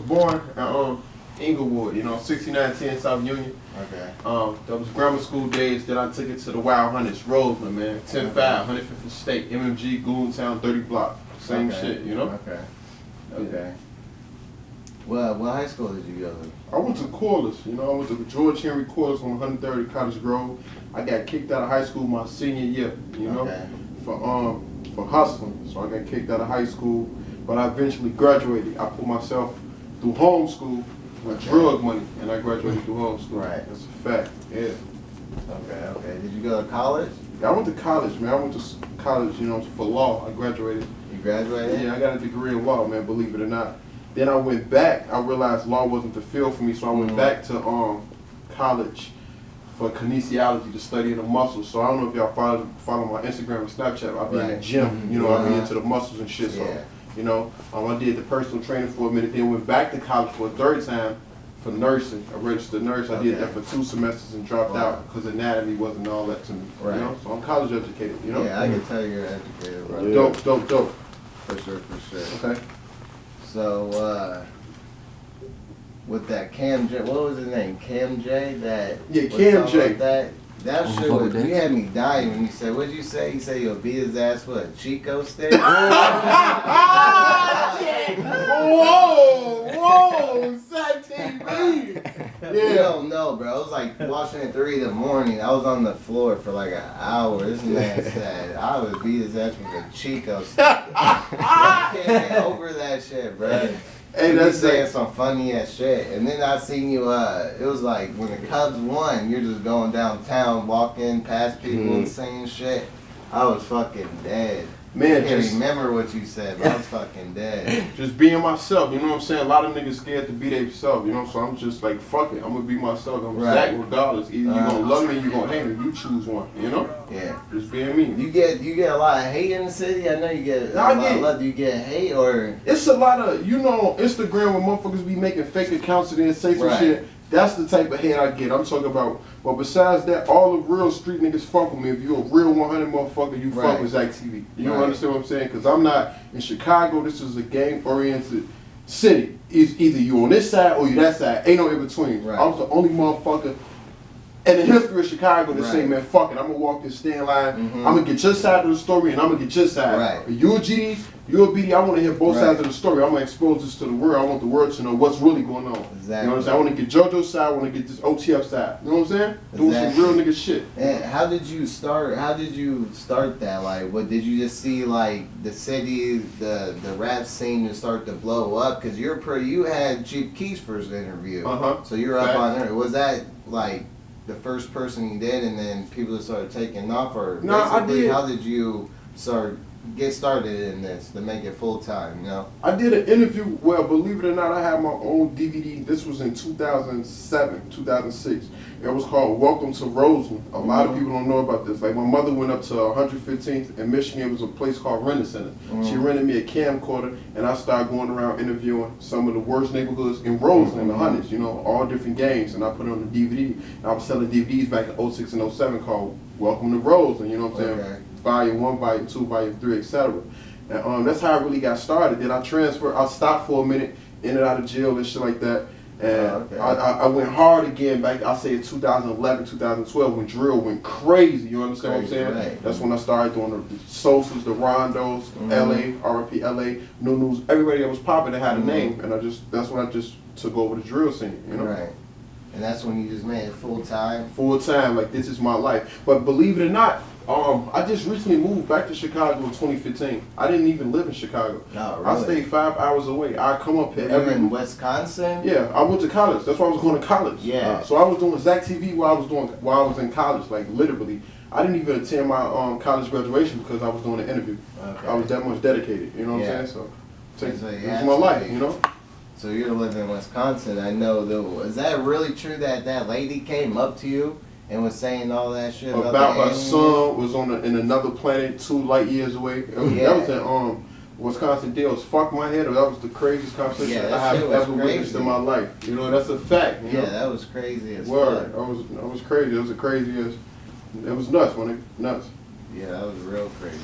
Born in Inglewood, 6910 South Union. Okay. That was grammar school days. Then I took it to the Wild Hunters, Roseland, man. 10-5, 150th State, MMG, Goontown, 30 block. Same shit, Okay. Okay. Well, what high school did you go to? I went to Corliss, I went to George Henry Corliss on 130 Cottage Grove. I got kicked out of high school my senior year, for hustling. So I got kicked out of high school, but I eventually graduated. I put myself through homeschool with drug money, and I graduated through homeschool. Right. That's a fact. Yeah. Okay. Did you go to college? Yeah, I went to college, man. I went to college, for law. I graduated. You graduated? Yeah, I got a degree in law, man, believe it or not. Then I went back. I realized law wasn't the field for me, so I went back to college for kinesiology, to study the muscles. So I don't know if y'all follow my Instagram and Snapchat. I be in the gym, I be into the muscles and shit. So, I did the personal training for a minute, then went back to college for a third time for nursing, a registered nurse. I did that for 2 semesters and dropped out because anatomy wasn't all that to me. Right. So I'm college educated, Yeah, I can tell you're educated, bro. Yeah. Dope. For sure. Okay. So, with that Cam J, what was his name? Cam J? Cam J. That shit was, you had me dying when you said, what'd you say? You said you'll beat his ass with a Chico stick? Whoa, ZackTV. You don't know, bro. I was like watching at 3 in the morning. I was on the floor for like an hour. This man said I would beat his ass with a Chico stick. I can't get over that shit, bro. Hey, that's saying some funny ass shit. And then I seen you, it was like when the Cubs won, you're just going downtown, walking past people and saying shit. I was fucking dead. Man, I can't remember what you said, but I was fucking dead. Just being myself, you know what I'm saying? A lot of niggas scared to be themselves, so I'm just like, fuck it, I'm gonna be myself. I'm Zach regardless. Either you gonna love me or you gonna hate me. You choose one, Yeah. Just being me. You get a lot of hate in the city? I know you get a lot of love. Do you get hate or? It's a lot of, on Instagram when motherfuckers be making fake accounts and then say some shit. That's the type of hate I get. I'm talking about. But besides that, all the real street niggas fuck with me. If you're a real 100 motherfucker, you fuck with ZackTV. You understand what I'm saying? Because I'm not in Chicago. This is a gang-oriented city. It's either you on this side or you that side. Ain't no in between. I was the only motherfucker in the history of Chicago to say, man, fuck it. I'm gonna walk this stand line. I'm gonna get your side of the story, and I'm gonna get your side. You're a GD, you're a BD. I want to hear both sides of the story. I'm gonna expose this to the world. I want the world to know what's really going on. Exactly. You know what I'm saying? I want to get JoJo's side. I want to get this OTF side. You know what I'm saying? Doing some real nigga shit. And how did you start? How did you start that? Like, what did you just see? Like the city, the rap scene to start to blow up? Because you had Chief Keef's first interview. So you're up on there. Was that like the first person you did, and then people just started taking off, or I did. How did you get started in this to make it full time? I did an interview. Well, believe it or not, I had my own DVD. This was in 2007, 2006. It was called Welcome to Roseland. A lot of people don't know about this. Like, my mother went up to 115th in Michigan. It was a place called Renton Center. She rented me a camcorder, and I started going around interviewing some of the worst neighborhoods in Roseland, the hundreds, all different gangs, and I put it on the DVD. And I was selling DVDs back in 06 and 07 called Welcome to Roseland, you know what I'm saying? Volume 1, Volume 2, Volume 3, etc. And that's how I really got started. Then I transferred, I stopped for a minute, in and out of jail and shit like that. And I went hard again back, I say in 2011, 2012, when drill went crazy, you understand what I'm saying? That's when I started doing the Sosas, the Rondos, LA, RP LA, New News, everybody that was popping that had a name, and that's when I just took over the drill scene, Right. And that's when you just made it full time? Full time, like this is my life. But believe it or not, I just recently moved back to Chicago in 2015. I didn't even live in Chicago. No, really? I stayed 5 hours away. I come up here every. In Wisconsin? Yeah, I went to college. That's why I was going to college. Yeah. So I was doing Zacktv while I was in college, like literally. I didn't even attend my college graduation because I was doing an interview. I was that much dedicated. You know what I'm saying? So this is my life. So you're living in Wisconsin. I know though. Is that really true that that lady came up to you and was saying all that shit about her son was in another planet 2 light years away? That was in Wisconsin deals. Fuck my head. That was the craziest conversation I have ever witnessed in my life. That's a fact. That was crazy as fuck. That was crazy. It was the craziest. It was nuts, man. Nuts. Yeah, that was real crazy.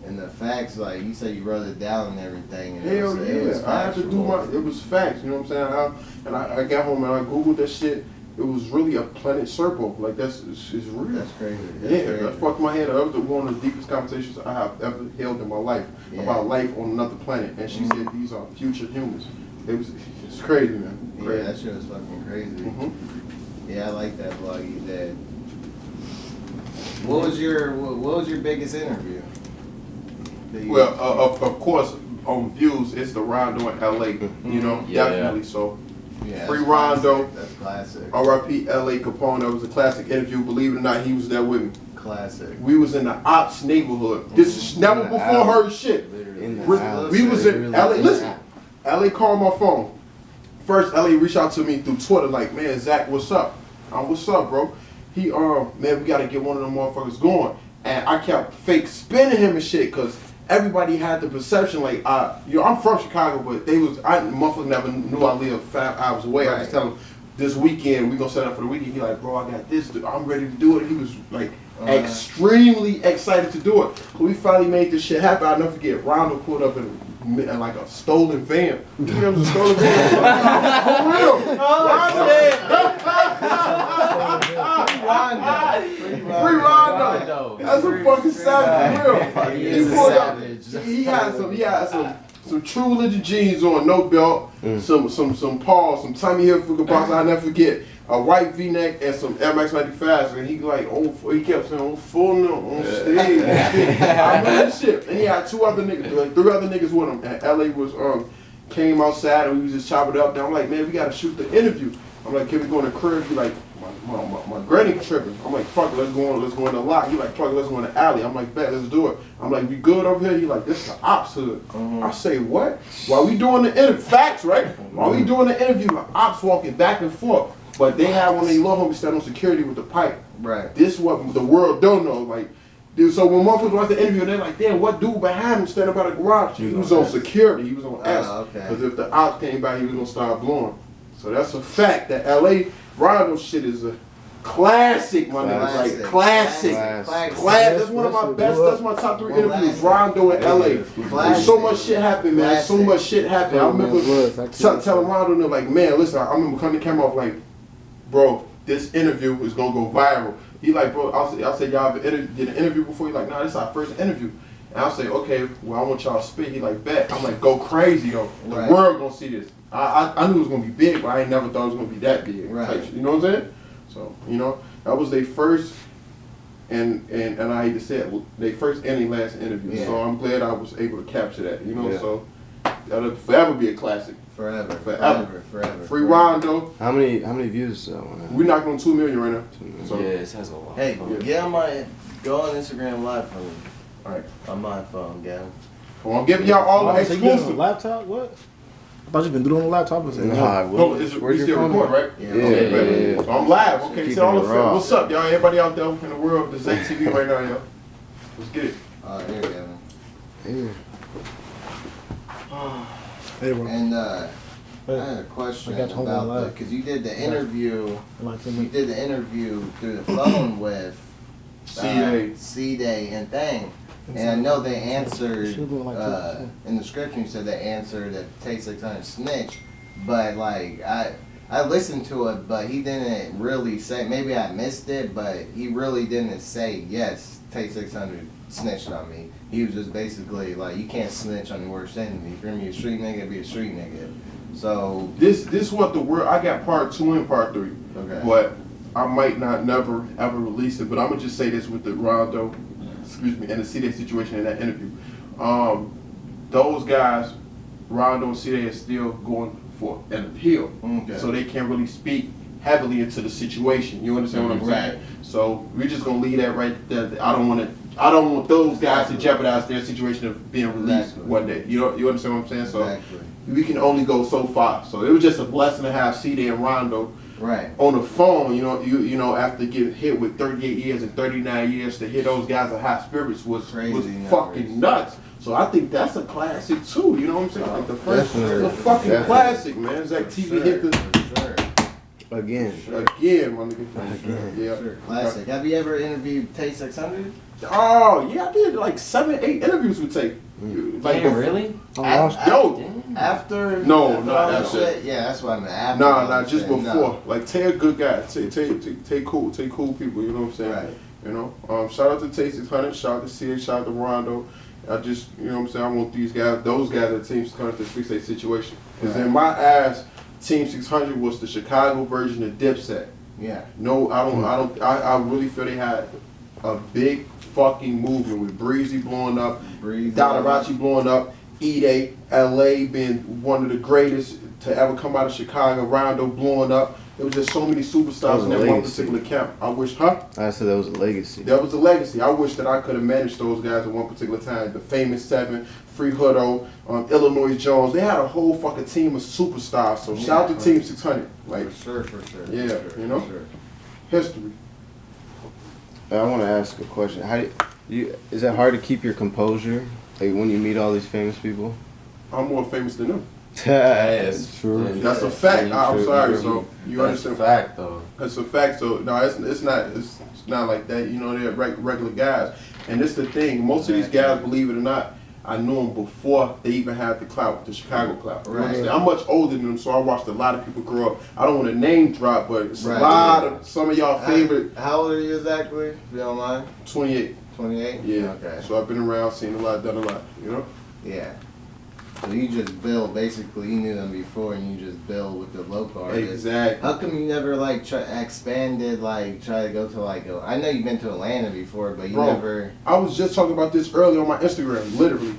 And the facts, like you said, you wrote it down and everything. And Hell yeah, I had to do it was facts, you know what I'm saying? I got home and I Googled that shit. It was really a planet Serpo. Like, it's real. That's crazy. That fucked my head up. That was one of the deepest conversations I have ever held in my life about life on another planet. And she said these are future humans. It's crazy, man. Crazy. Yeah, that shit was fucking crazy. Yeah, I like that vlog you did. What was your biggest interview? Well, of course, on views, it's the Rondo in LA. You know, definitely. So, Free Rondo. That's classic. R.I.P. L.A. Capone. That was a classic interview. Believe it or not, he was there with me. Classic. We was in the ops neighborhood. This is never before heard shit. We was in L.A. Listen, L.A. called my phone. First, L.A. reached out to me through Twitter like, man, Zach, what's up? What's up, bro? He, man, we gotta get one of them motherfuckers going. And I kept fake spinning him and shit, cause everybody had the perception like, I'm from Chicago, but motherfucker never knew I lived 5 hours away. I just tell him, this weekend, we gonna set up for the weekend. He like, bro, I got this, I'm ready to do it. He was like, extremely excited to do it. So we finally made this shit happen. I'll never forget, Rondo pulled up in like a stolen van. You know, a stolen van. For real. Free Rondo. That's a fucking savage, for real. He pulled up. He had some True Religion jeans on, no belt, some Paul, some Tommy Hilfiger box. I'll never forget. A white V-neck and some Air Max 95s, and he like, he kept saying, on stage. I remember this shit. And he had 2 other niggas, like 3 other niggas with him. And LA was came outside and we was just chopping it up. And I'm like, man, we gotta shoot the interview. I'm like, can we go in the crib? He like, my granny tripping. I'm like, fuck it, let's go in the lot. He like, fuck it, let's go in the alley. I'm like, bet, let's do it. I'm like, we good over here? He like, this is the ops hood. I say, what? While we doing the interview, facts, right? While we doing the interview, the ops walking back and forth. But they had one of these little homies stand on security with the pipe. Right. This is what the world don't know. Like, dude, so when motherfuckers watch the interview, they're like, damn, what dude behind him standing by the garage? He was on security. He was on S. Because if the ops came by, he was going to start blowing. So that's a fact that L.A. Rondo shit is a classic, my nigga. Like, classic. That's one of my best, that's my top 3 interviews, Rondo in L.A. So much shit happened, man. So much shit happened. I remember telling Rondo, like, man, listen, I remember coming to camera off like, bro, this interview is gonna go viral. He like, bro, I'll say y'all did an interview before? He like, nah, this is our first interview. And I'll say, okay, well, I want y'all to speak. He like, bet. I'm like, go crazy, though. The world gonna see this. I knew it was gonna be big, but I ain't never thought it was gonna be that big. Right. You know what I'm saying? So, you know, that was their first, and I hate to say it, their first and their last interview. Yeah. So I'm glad I was able to capture that, you know, so that'll forever be a classic. Forever. Free Rondo. How many views? We knocking on 2 million right now. 2 million. So, yeah, it has a lot. Hey, go on Instagram Live for me. Alright. On my phone, Gavin. I'm giving y'all all the exclusive. Laptop? What? I thought you been doing it on the laptop. We still record, right? Yeah. So I'm live. Okay, so all the film. What's up, y'all? Everybody out there in the world, the ZackTV right now, y'all. Let's get it. Here, Gavin. Here. Hey, bro. And I had a question about because you did the interview. You did the interview through the phone with C-Day and Thing. And I know they answered, in the description you said they answered that Take 600 snitch, but like, I listened to it, but he didn't really say, maybe I missed it, but he really didn't say, yes, Take 600 snitched on me. He was just basically like, you can't snitch on your worst enemy. If you're gonna be a street nigga, be a street nigga. So. This what the word, I got part 2 and part 3, but I might not never ever release it, but I'm gonna just say this with the Rondo, and the C-Day situation in that interview. Those guys, Rondo and C-Day, are still going for an appeal. So they can't really speak heavily into the situation. You understand what I'm saying? So we're just gonna leave that right there. I don't want those guys to jeopardize their situation of being released one day. You understand what I'm saying? So we can only go so far. So it was just a blessing to have C-Day and Rondo on the phone, you know, after getting hit with 38 years and 39 years, to hear those guys in high spirits was fucking nuts. So I think that's a classic too, you know what I'm saying? Like the first, the fucking classic, man. ZackTV hit the. Again. Again, my nigga. Again. Yeah. Sure. Classic. Have you ever interviewed Tay 600? Oh, yeah, I did like 7, 8 interviews with Tay. Like, Damn, really? Oh, gosh. Yo. After? No, after not all that after. shit? Yeah, that's what I meant. After Nah, all that just shit, before. no. Like, Tay a good guy. Tay cool people, you know what I'm saying? Right. You know? Shout out to Tay 600, shout out to CA, shout out to Rondo. I just, you know what I'm saying, I want those guys at Team 600 to fix their situation. Because in my eyes, Team 600 was the Chicago version of Dipset. Yeah. No, I really feel they had a big fucking movement with Breezy blowing up, Donarachi blowing up, E-Day, LA being one of the greatest to ever come out of Chicago, Rondo blowing up. There was just so many superstars in that one particular camp. I wish, I said that was a legacy. That was a legacy. I wish that I could have managed those guys at one particular time. The Famous Seven, Free Hoodo, Illinois Jones. They had a whole fucking team of superstars. So shout out to Team 600. Like, For sure. yeah, For sure, you know? for sure. History. I want to ask a question. How do you? Is it hard to keep your composure, like when you meet all these famous people? I'm more famous than them. That's true. That's a fact. I'm True. sorry. So you That's a understand? fact, though. That's a fact. So no, it's not like that. You know, they're regular guys, and it's the thing. Most of these guys, believe it or not, I knew them before they even had the clout, the Chicago clout. You know what I'm saying? I'm much older than them, so I watched a lot of people grow up. I don't want to name drop, but it's a lot of some of y'all favorite. How old are you exactly, if you don't mind? 28. 28? Yeah. Okay. So I've been around, seen a lot, done a lot. You know. Yeah. So you just build, basically, you knew them before and you just build with the local artists. Exactly. How come you never, like, expanded, like, try to go to, like, I know you've been to Atlanta before, but you Bro, never... I was just talking about this earlier on my Instagram, literally.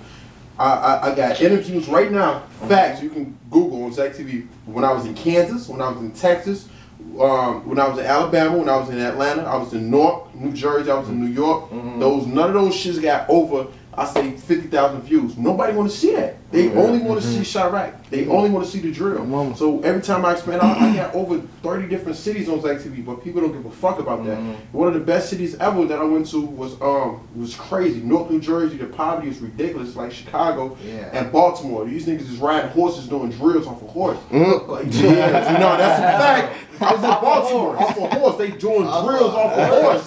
I got interviews right now, facts, you can Google on ZackTV. When I was in Kansas, when I was in Texas, when I was in Alabama, when I was in Atlanta, I was in Newark, New Jersey, I was in New York. None of those shits got over, I say 50,000 views. Nobody want to see that. They only want to see Chirac. They only want to see the drill. So every time I expand out, I got over 30 different cities on ZackTV, but people don't give a fuck about that. One of the best cities ever that I went to was crazy. Newark, New Jersey. The poverty is ridiculous, like Chicago and Baltimore. These niggas is riding horses doing drills off a horse. Like, yeah, you know, that's a fact. I was in Baltimore off a horse. They doing drills off a horse.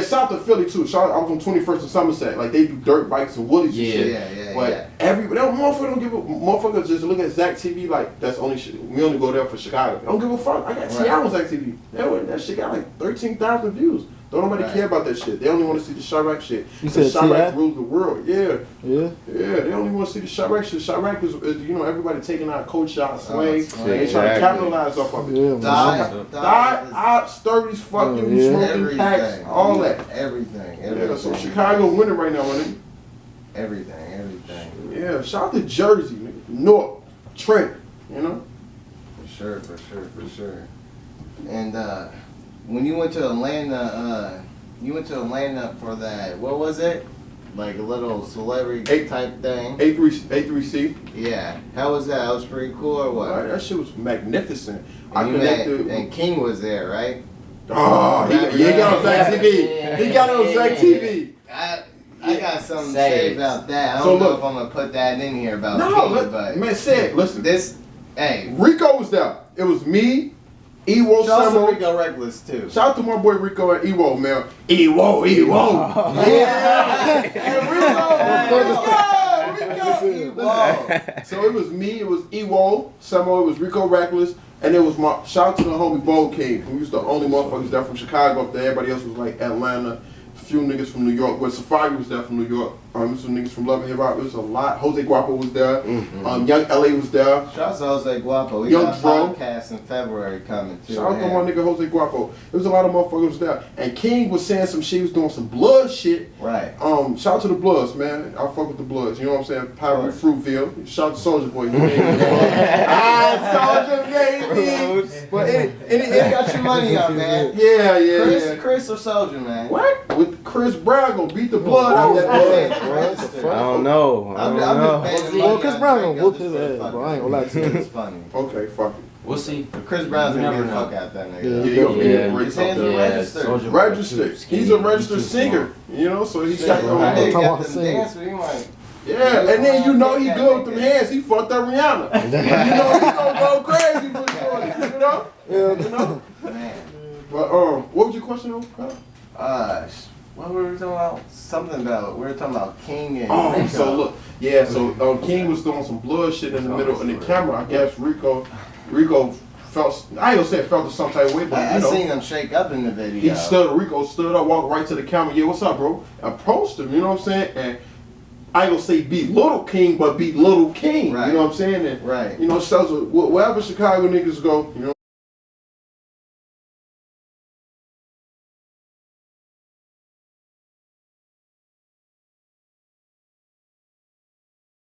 Shout out to Philly too. I was on 21st and Somerset. Like they do dirt bikes and woolies and shit. But motherfuckers just look at ZackTV like that's only shit. We only go there for Chicago. I don't give a fuck. I got T.I. on ZackTV. That shit got like 13,000 views. Don't nobody care about that shit. They only want to see the Chirac shit. You said Chirac T.I.? rules the world. Yeah. Yeah. Yeah, they only want to see the Chirac shit. Chirac is you know, everybody taking out coach shots, swing. Swing. They trying to capitalize off of it. Yeah. Die, ops, 30s, fucking, smoking packs, all that. Everything. Yeah, so Chicago winning right now, my nigga. Everything. Yeah, shout out to Jersey, nigga. North, Trent, you know? For sure. And when you went to Atlanta, for that, what was it? Like a little celebrity type thing? A3C. Yeah. How was that? That was pretty cool or what? Right, that shit was magnificent. And King was there, right? Oh, he got on ZackTV. He got on ZackTV. I got something to say about that. I don't know if I'm gonna put that in here about King, but man, say it. Listen, hey, Rico was there. It was me, Ewo, shout out to Samo. Rico Reckless too. Shout out to my boy Rico and Ewo, man. Ewo. Yeah. And Rico. So it was me, it was Ewo, Samo, it was Rico Reckless, and it was my shout out to the homie Bo King, who was the only motherfuckers there from Chicago up there. Everybody else was like Atlanta. Few niggas from New York. When Safari was there from New York. Some niggas from Love and Hip Hop. It was a lot. Jose Guapo was there. Young LA was there. Shout out to Jose Guapo. We Young got a Dro. podcast in February coming too. Shout out to my nigga Jose Guapo. There was a lot of motherfuckers there. And King was saying some shit. He was doing some blood shit. Right. Shout out to the Bloods, man. I fuck with the Bloods. You know what I'm saying? Power Fruitville. Shout out to Soulja Boy. Soulja baby. But it got your money up, man. Yeah. Chris or Soldier, man. What? With Chris Brown gonna beat the blood out of that boy. I don't know. Well, Chris Brown gonna whoop his ass, bro. I ain't gonna lie to you. It's funny. Okay, fuck it. We'll see. Chris Brown's You gonna never get the know. fuck out that nigga. Yeah, he gonna be a great His hands fucker. are registered. Registered. He's a registered singer, you know, so he's got I Talking got about them singing. dance, but he might. Yeah, and then you know he good with them hands. He fucked up Rihanna. You know he gonna go crazy for Jordan. You know. Yeah. You know. Man. But what was your question though? What were we talking about? Something about we were talking about King and Oh, Rico. so look, yeah. So King was doing some blood shit in the middle of the camera. I guess Rico felt. I ain't gonna say it felt some type of way, but I you know. seen him shake up in the video. Rico stood up, walked right to the camera. Yeah, what's up, bro? Approached him. You know what I'm saying? And I ain't gonna say beat Little King, but beat Little King. Right. You know what I'm saying? And, Right. You know, wherever Chicago niggas go, you know.